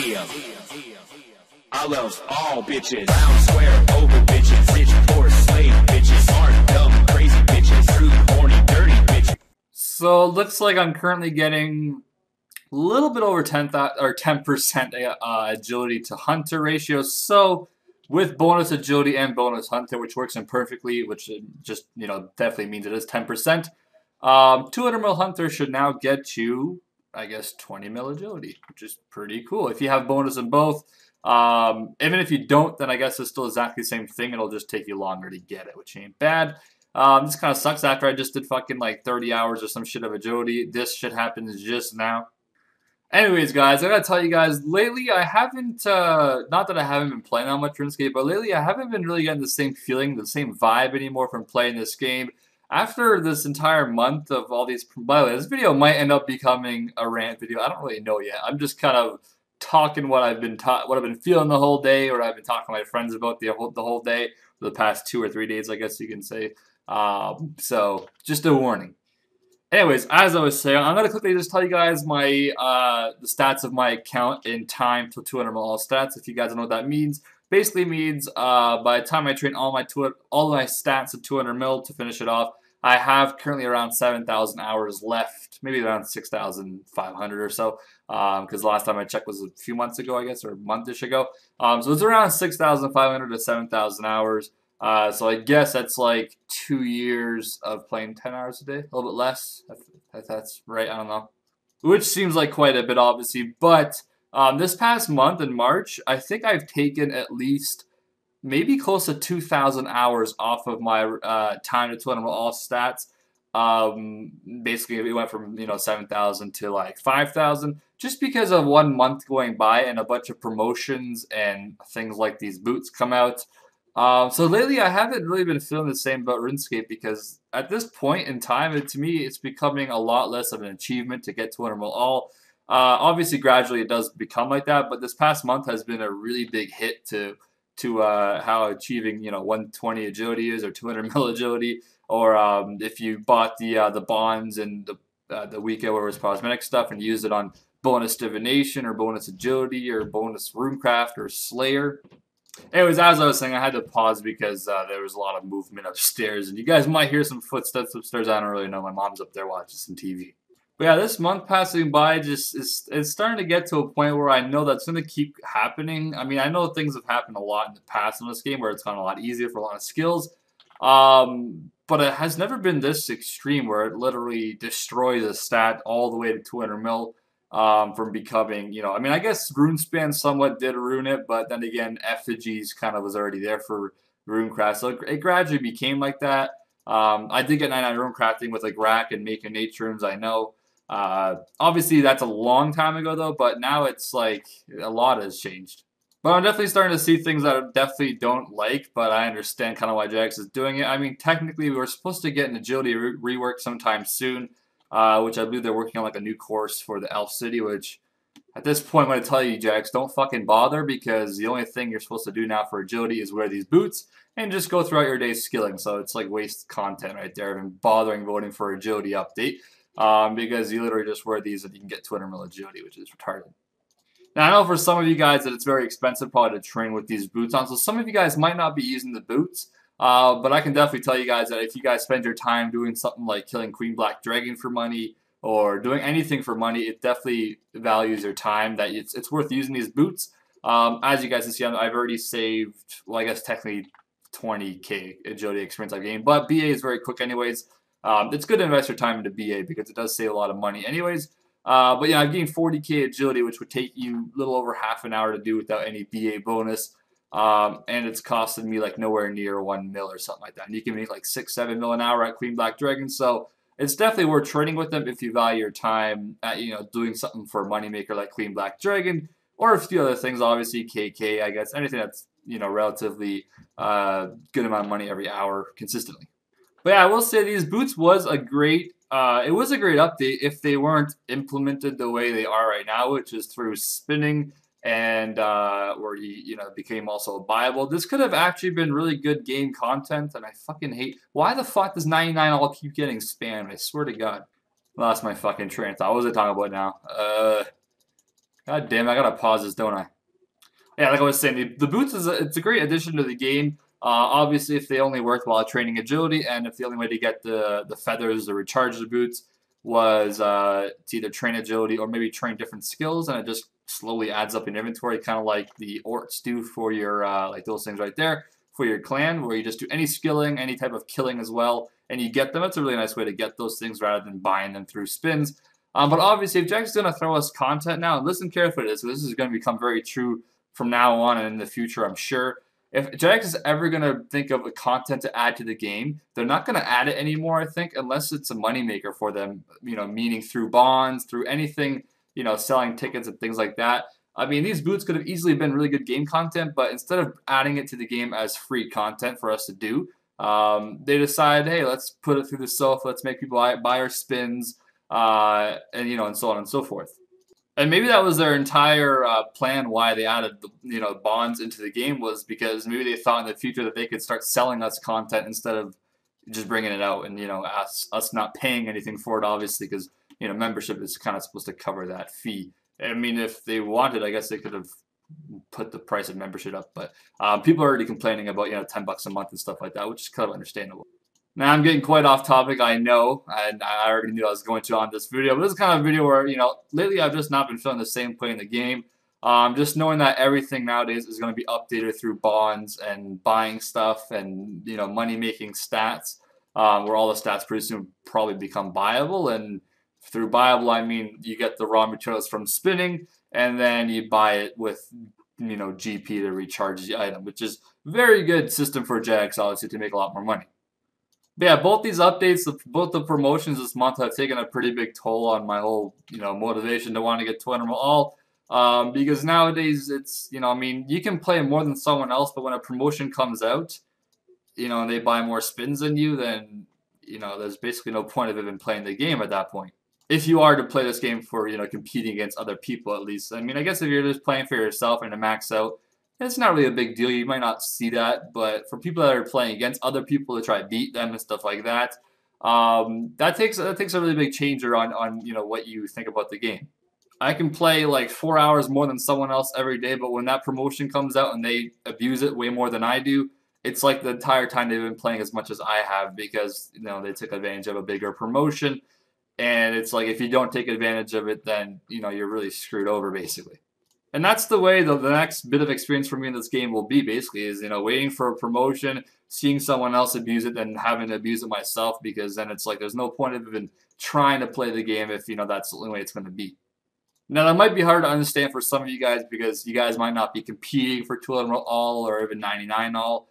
Yeah. I love all bitches. Round, square, oval bitches. Rich, poor, slave bitches. Smart, dumb, crazy bitches. Rude, horny, dirty bitches. So it looks like I'm currently getting a little bit over 10% agility to hunter ratio. So with bonus agility and bonus hunter, which works in perfectly, which just definitely means it is 10%. 200 mil hunter should now get you, I guess, 20 mil agility, which is pretty cool. If you have bonus in both, even if you don't, then I guess it's still exactly the same thing. It'll just take you longer to get it, which ain't bad. This kind of sucks after I just did fucking like 30 hours or some shit of agility. This shit happens just now. Anyways, guys, I gotta tell you guys, lately I haven't, not that I haven't been playing that much RuneScape, but lately I haven't been really getting the same feeling, the same vibe anymore from playing this game. After this entire month of all these, by the way, this video might end up becoming a rant video. I don't really know yet. I'm just kind of talking what I've been feeling the whole day, or I've been talking to my friends about the whole day, for the past 2 or 3 days, I guess you can say. So just a warning. Anyways, as I was saying, I'm gonna quickly just tell you guys my the stats of my account in time to 200 mil all stats. If you guys don't know what that means, basically means by the time I train all my stats at 200 mil to finish it off, I have currently around 7,000 hours left, maybe around 6,500 or so. Because the last time I checked was a few months ago, I guess, or a month-ish ago. So it's around 6,500 to 7,000 hours. So I guess that's like 2 years of playing 10 hours a day, a little bit less, if that's right, I don't know. Which seems like quite a bit, obviously, but this past month in March, I think I've taken at least maybe close to 2,000 hours off of my time to 200 all stats. Basically, we went from 7,000 to like 5,000, just because of 1 month going by and a bunch of promotions and things like these boots come out. So lately, I haven't really been feeling the same about RuneScape, because at this point in time, to me, it's becoming a lot less of an achievement to get 200 mil all. Obviously, gradually it does become like that, but this past month has been a really big hit to how achieving 120 agility is, or 200 mil agility, or if you bought the bonds and the weekend where it was cosmetic stuff and used it on bonus divination or bonus agility or bonus runecraft or slayer. Anyways, as I was saying, I had to pause because there was a lot of movement upstairs, and you guys might hear some footsteps upstairs. I don't really know. My mom's up there watching some TV. But yeah, this month passing by it's starting to get to a point where I know that's going to keep happening. I mean, I know things have happened a lot in the past in this game where it's gone a lot easier for a lot of skills. But it has never been this extreme where it literally destroys a stat all the way to 200 mil. From becoming, I mean, I guess RuneSpan somewhat did ruin it, but then again, Effigies kind of was already there for runecraft, so it gradually became like that. I did get 99 runecrafting with like rack and making nature runes, I know. Obviously, that's a long time ago though, but now it's like a lot has changed. But I'm definitely starting to see things that I definitely don't like, but I understand kind of why Jax is doing it. I mean, technically, we were supposed to get an agility rework sometime soon. Which I believe they're working on like a new course for the Elf City, which at this point I'm going to tell you, Jax, don't fucking bother, because the only thing you're supposed to do now for agility is wear these boots and just go throughout your day skilling. So it's like waste content right there and bothering voting for agility update, because you literally just wear these and you can get 200 mil agility, which is retarded. Now, I know for some of you guys that it's very expensive probably to train with these boots on, so some of you guys might not be using the boots. But I can definitely tell you guys that if you guys spend your time doing something like killing Queen Black Dragon for money, or doing anything for money, it definitely values your time, that it's worth using these boots. As you guys can see, I've already saved, well, I guess technically 20k agility experience I've gained, but BA is very quick anyways. It's good to invest your time into BA because it does save a lot of money anyways. But yeah, I've gained 40k agility, which would take you a little over half an hour to do without any BA bonus. And it's costed me like nowhere near 1 mil or something like that. And you can make like 6-7 mil an hour at Queen Black Dragon. So it's definitely worth trading with them if you value your time at, doing something for a moneymaker like Queen Black Dragon, or a few other things, obviously KK, I guess, anything that's, relatively good amount of money every hour consistently. But yeah, I will say these boots was a great, it was a great update if they weren't implemented the way they are right now, which is through spinning and where you became also buyable. This could have actually been really good game content, and I fucking hate, why the fuck does 99 all keep getting spammed? I swear to God. Lost my fucking train of thought. What was I talking about now? God damn, I gotta pause this, don't I? Yeah, like I was saying, the boots it's a great addition to the game. Obviously, if they only worked while training agility, and if the only way to get the feathers or recharge the boots was to either train agility or maybe train different skills, and it just slowly adds up in inventory, kind of like the orts do for your like those things right there for your clan, where you just do any skilling, any type of killing as well, and you get them. It's a really nice way to get those things rather than buying them through spins. But obviously, if Jack's going to throw us content now, listen carefully to this. This is going to become very true from now on and in the future, I'm sure. If Jax is ever going to think of a content to add to the game, they're not going to add it anymore, I think, unless it's a moneymaker for them, meaning through bonds, through anything, selling tickets and things like that. I mean, these boots could have easily been really good game content, but instead of adding it to the game as free content for us to do, they decided, hey, let's put it through the sofa, let's make people buy our spins, and so on and so forth. And maybe that was their entire plan why they added the bonds into the game, was because maybe they thought in the future that they could start selling us content instead of just bringing it out, and us not paying anything for it, obviously, because membership is kind of supposed to cover that fee. I mean, if they wanted, I guess they could have put the price of membership up, but people are already complaining about $10 a month and stuff like that, which is kind of understandable. Now, I'm getting quite off topic, I know, and I already knew I was going to on this video, but this is kind of a video where, lately I've just not been feeling the same playing the game. Just knowing that everything nowadays is going to be updated through bonds and buying stuff and, money-making stats, where all the stats pretty soon probably become buyable, and through buyable, I mean you get the raw materials from spinning, and then you buy it with, GP to recharge the item, which is a very good system for Jax, obviously, to make a lot more money. But yeah, both these updates, both the promotions this month have taken a pretty big toll on my whole, motivation to want to get 200 all. Because nowadays it's, I mean, you can play more than someone else, but when a promotion comes out, and they buy more spins than you, then, there's basically no point of even playing the game at that point. If you are to play this game for, competing against other people at least. I mean, I guess if you're just playing for yourself and to max out, it's not really a big deal. You might not see that, but for people that are playing against other people to try to beat them and stuff like that, that takes a really big changer on what you think about the game. I can play like 4 hours more than someone else every day, but when that promotion comes out and they abuse it way more than I do, it's like the entire time they've been playing as much as I have, because they took advantage of a bigger promotion, and it's like if you don't take advantage of it, then you're really screwed over basically. And that's the way the next bit of experience for me in this game will be, basically, is, waiting for a promotion, seeing someone else abuse it, then having to abuse it myself, because then it's like there's no point of even trying to play the game if, that's the only way it's going to be. Now, that might be hard to understand for some of you guys, because you guys might not be competing for 200 all or even 99 all.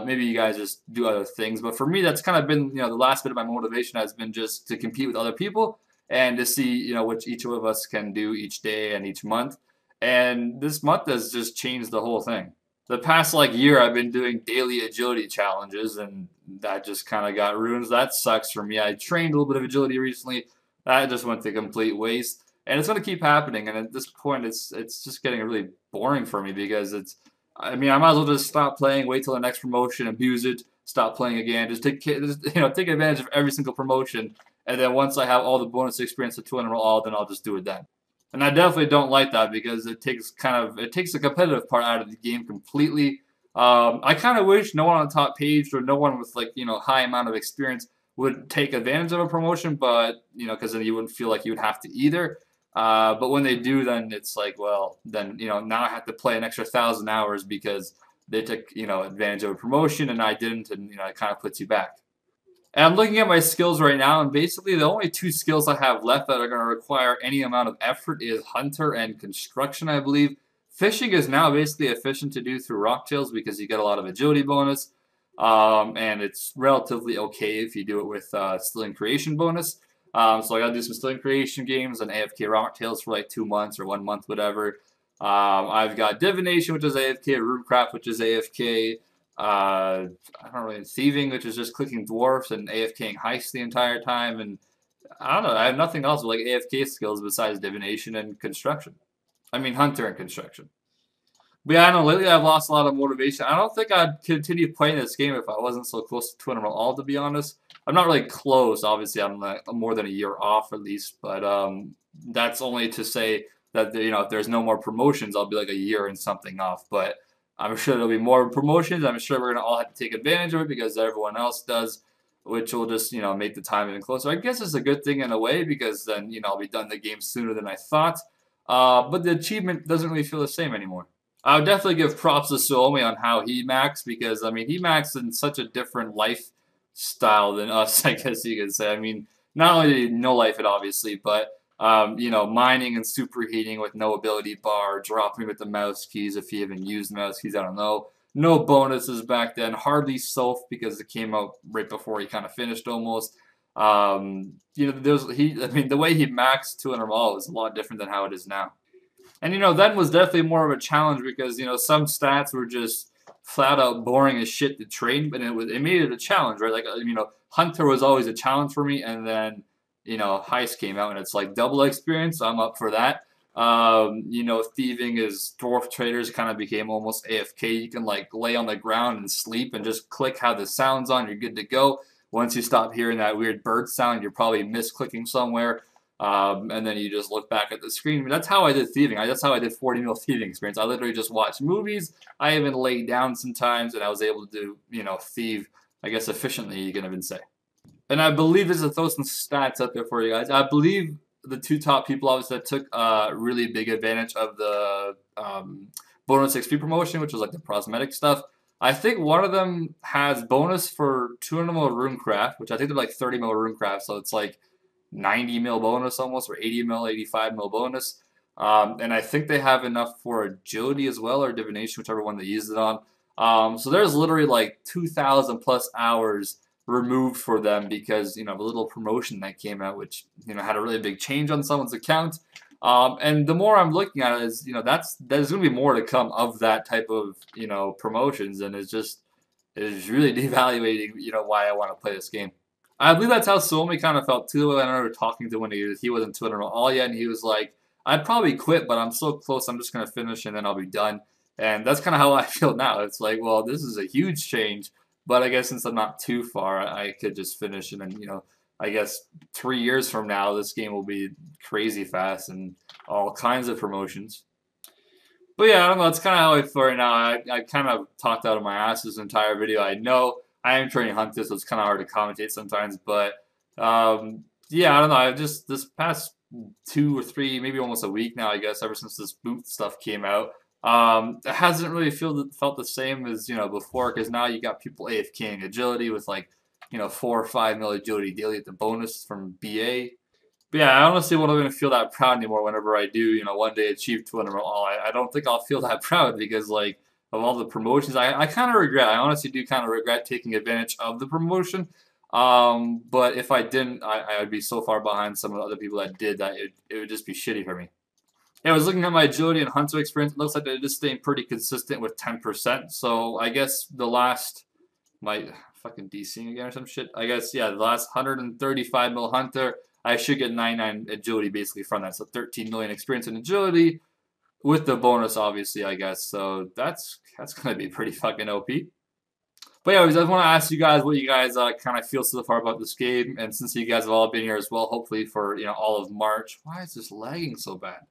Maybe you guys just do other things. But for me, that's kind of been, the last bit of my motivation has been just to compete with other people and to see, what each of us can do each day and each month. And this month has just changed the whole thing. The past year I've been doing daily agility challenges, and that just kind of got ruined. That sucks for me. I trained a little bit of agility recently. That just went to complete waste. And it's going to keep happening. And at this point, it's just getting really boring for me, because I might as well just stop playing, wait till the next promotion, abuse it, stop playing again. Just take advantage of every single promotion. And then once I have all the bonus experience of 200 all, then I'll just do it then. And I definitely don't like that, because it takes the competitive part out of the game completely. I kind of wish no one on the top page, or no one with high amount of experience, would take advantage of a promotion, but because then you wouldn't feel like you would have to either. But when they do, then it's like, well, then now I have to play an extra 1,000 hours because they took advantage of a promotion and I didn't, and it kind of puts you back. And I'm looking at my skills right now, and basically the only 2 skills I have left that are going to require any amount of effort is Hunter and Construction, I believe. Fishing is now basically efficient to do through Rocktails, because you get a lot of agility bonus, and it's relatively okay if you do it with Stilling Creation bonus. So I got to do some Stilling Creation games and AFK Rocktails for like 2 months or 1 month, whatever. I've got Divination, which is AFK, Runecraft, which is AFK. I don't really Thieving, which is just clicking dwarfs and AFKing heists the entire time, and I don't know, I have nothing else with AFK skills besides Divination and Construction. I mean Hunter and Construction. But yeah, I know lately I've lost a lot of motivation. I don't think I'd continue playing this game if I wasn't so close to 200 all, to be honest. I'm not really close, obviously I'm more than a year off at least, but that's only to say that if there's no more promotions, I'll be like a year and something off. But I'm sure there'll be more promotions. I'm sure we're gonna all have to take advantage of it because everyone else does, which will just make the time even closer. I guess it's a good thing in a way because then I'll be done the game sooner than I thought. But the achievement doesn't really feel the same anymore. I would definitely give props to Suomi on how he maxed because I mean he maxed in such a different lifestyle than us, I guess you could say. I mean, not only did he no life it obviously, but mining and superheating with no ability bar, dropping with the mouse keys if he even used mouse keys, I don't know. No bonuses back then, hardly self because it came out right before he kind of finished almost. The way he maxed 200 mall is a lot different than how it is now. And then was definitely more of a challenge because some stats were just flat out boring as shit to train, but it made it a challenge, right? Like Hunter was always a challenge for me, and then Heist came out and it's like double experience. So I'm up for that. Thieving is dwarf traders kind of became almost AFK. You can like lay on the ground and sleep and just click how the sound's on. You're good to go. Once you stop hearing that weird bird sound, you're probably misclicking somewhere. And then you just look back at the screen. I mean, that's how I did thieving. That's how I did 40 mil thieving experience. I literally just watched movies. I even laid down sometimes, and I was able to do, thieve, I guess, efficiently, you can even say. And I believe there's a throw some stats up there for you guys. I believe the two top people, obviously, that took really big advantage of the bonus XP promotion, which was like the prosthetic stuff. I think one of them has bonus for 200 mil runecraft, which I think they're like 30 mil runecraft, so it's like 90 mil bonus almost, or 80 mil, 85 mil bonus. And I think they have enough for agility as well, or divination, whichever one they used it on. So there's literally like 2,000 plus hours removed for them because the little promotion that came out, which had a really big change on someone's account. And the more I'm looking at it, is there's going to be more to come of that type of promotions, and it's really devaluating why I want to play this game. I believe that's how Suomi kind of felt too. I remember talking to when he wasn't 200 all yet, and he was like, "I'd probably quit, but I'm so close. I'm just gonna finish, and then I'll be done." And that's kind of how I feel now. It's like, well, this is a huge change, but I guess since I'm not too far, I could just finish, and then I guess 3 years from now, this game will be crazy fast and all kinds of promotions. But yeah, I don't know. That's kind of how I feel right now. I kind of talked out of my ass this entire video. I know I am training Hunter, so it's kind of hard to commentate sometimes. But yeah, I don't know. I've just this past 2 or 3, maybe almost a week now, I guess, ever since this boot stuff came out, it hasn't really felt the same as before, because now you got people AFKing agility with like 4 or 5 mil agility daily at the bonus from BA. But yeah, I honestly won't even feel that proud anymore whenever I do, one day achieve 200 all. I don't think I'll feel that proud because, like, of all the promotions, I kind of regret. I honestly do kind of regret taking advantage of the promotion. But if I didn't, I would be so far behind some of the other people that did that it would just be shitty for me. Yeah, I was looking at my agility and hunter experience. It looks like they're just staying pretty consistent with 10%. So I guess the last, my fucking DCing again or some shit. I guess, yeah, the last 135 mil hunter, I should get 99 agility basically from that. So 13 million experience in agility with the bonus, obviously, I guess. So that's going to be pretty fucking OP. But anyways, I just want to ask you guys what you guys kind of feel so far about this game. And since you guys have all been here as well, hopefully for all of March. Why is this lagging so bad?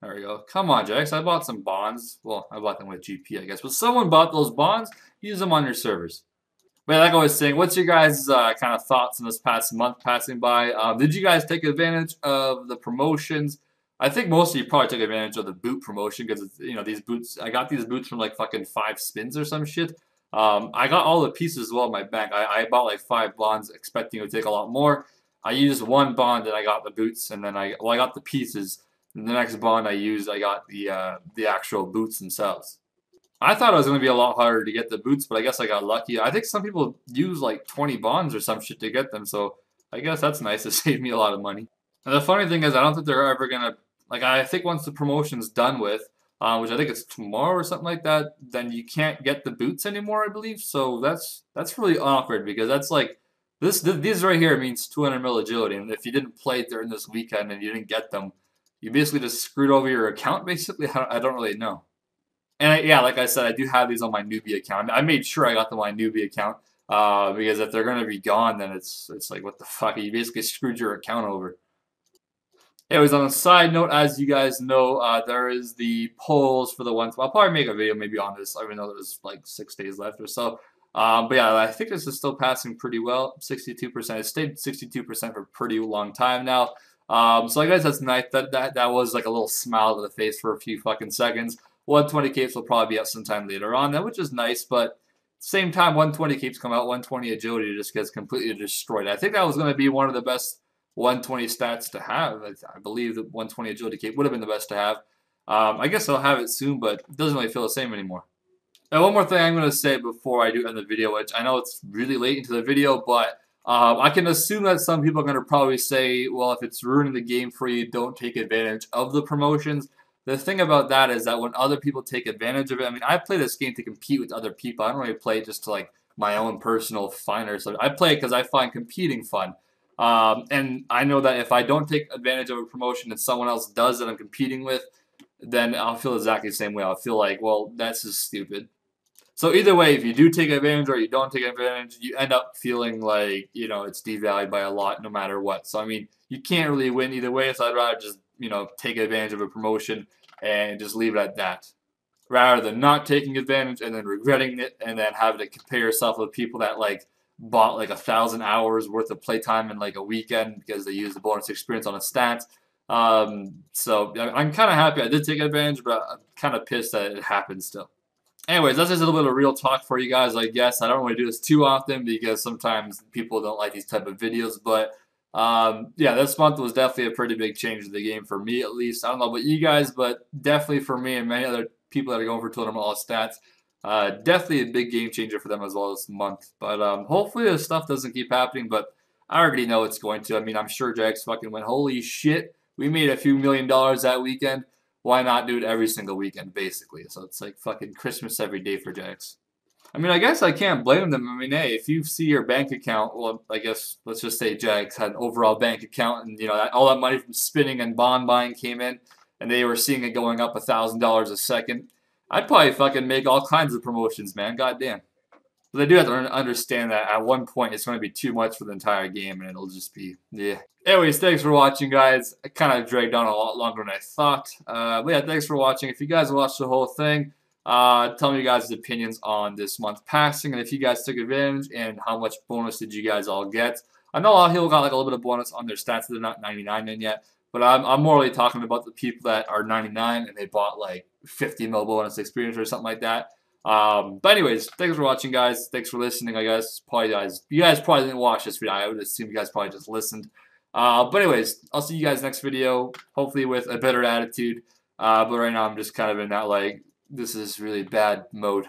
There we go. Come on, Jax. I bought some bonds. Well, I bought them with GP, I guess. But someone bought those bonds. Use them on your servers. But like I was saying, what's your guys' kind of thoughts on this past month passing by? Did you guys take advantage of the promotions? I think most of you probably took advantage of the boot promotion because these boots. I got these boots from like fucking 5 spins or some shit. I got all the pieces as well in my bank. I bought like 5 bonds, expecting it would take a lot more. I used 1 bond and I got the boots, and then I got the pieces. And the next bond I got the actual boots themselves. I thought it was going to be a lot harder to get the boots, but I guess I got lucky. I think some people use like 20 bonds or some shit to get them, so I guess that's nice to save me a lot of money. And the funny thing is, I don't think they're ever going to, like, I think once the promotion's done with, which I think it's tomorrow or something like that, then you can't get the boots anymore, I believe. So that's really awkward because that's like, these right here means 200 mil agility, and if you didn't play during this weekend and you didn't get them, you basically just screwed over your account, basically. I don't really know. And yeah, like I said, I do have these on my newbie account. I made sure I got them on my newbie account because if they're going to be gone, then it's like, what the fuck? You basically screwed your account over. Anyways, on a side note, as you guys know, there is the polls for the ones. I'll probably make a video maybe on this, even though there's like 6 days left or so. But yeah, I think this is still passing pretty well. 62%. It stayed 62% for a pretty long time now. So I guess that's nice. That was like a little smile to the face for a few fucking seconds. 120 capes will probably be out sometime later on, which is nice. But same time, 120 capes come out. 120 agility just gets completely destroyed. I think that was going to be one of the best 120 stats to have. I believe that 120 agility cape would have been the best to have. I guess I'll have it soon, but it doesn't really feel the same anymore. And one more thing I'm going to say before I do end the video, which I know it's really late into the video, but I can assume that some people are going to probably say, well, if it's ruining the game for you, don't take advantage of the promotions. The thing about that is that when other people take advantage of it, I mean, I play this game to compete with other people. I don't really play it just to like my own personal fun or something. I play it because I find competing fun. And I know that if I don't take advantage of a promotion and someone else does that I'm competing with, then I'll feel exactly the same way. I'll feel like, well, that's just stupid. So either way, if you do take advantage or you don't take advantage, you end up feeling like, it's devalued by a lot no matter what. So, I mean, you can't really win either way. So I'd rather just, take advantage of a promotion and just leave it at that. Rather than not taking advantage and then regretting it and then having to compare yourself with people that, like, bought like 1,000 hours worth of playtime in like a weekend because they used the bonus experience on a stat. So I'm kind of happy I did take advantage, but I'm kind of pissed that it happened still. Anyways, that's just a little bit of real talk for you guys, I guess. I don't really do this too often because sometimes people don't like these type of videos. But, yeah, this month was definitely a pretty big change in the game for me, at least. I don't know about you guys, but definitely for me and many other people that are going for tournament all stats, definitely a big game changer for them as well this month. But hopefully this stuff doesn't keep happening, but I already know it's going to. I mean, I'm sure Jax fucking went, holy shit, we made a few $1,000,000 that weekend. Why not do it every single weekend, basically? So it's like fucking Christmas every day for Jax. I mean, I guess I can't blame them. I mean, hey, if you see your bank account, well, I guess let's just say Jax had an overall bank account, and all that money from spinning and bond buying came in, and they were seeing it going up $1,000 a second. I'd probably fucking make all kinds of promotions, man. Goddamn. But they do have to understand that at one point it's going to be too much for the entire game, and it'll just be, yeah. Anyways, thanks for watching, guys. It kind of dragged on a lot longer than I thought. But yeah, thanks for watching. If you guys watched the whole thing, tell me you guys' opinions on this month passing, and if you guys took advantage, and how much bonus did you guys all get. I know a lot of people got like a little bit of bonus on their stats that they're not 99 in yet, but I'm more really talking about the people that are 99 and they bought like 50 mil bonus experience or something like that. But anyways, thanks for watching, guys. Thanks for listening. I guess you guys probably didn't watch this video. I would assume you guys probably just listened. But anyways, I'll see you guys next video, hopefully with a better attitude. But right now I'm just kind of in that like, this is really bad mode.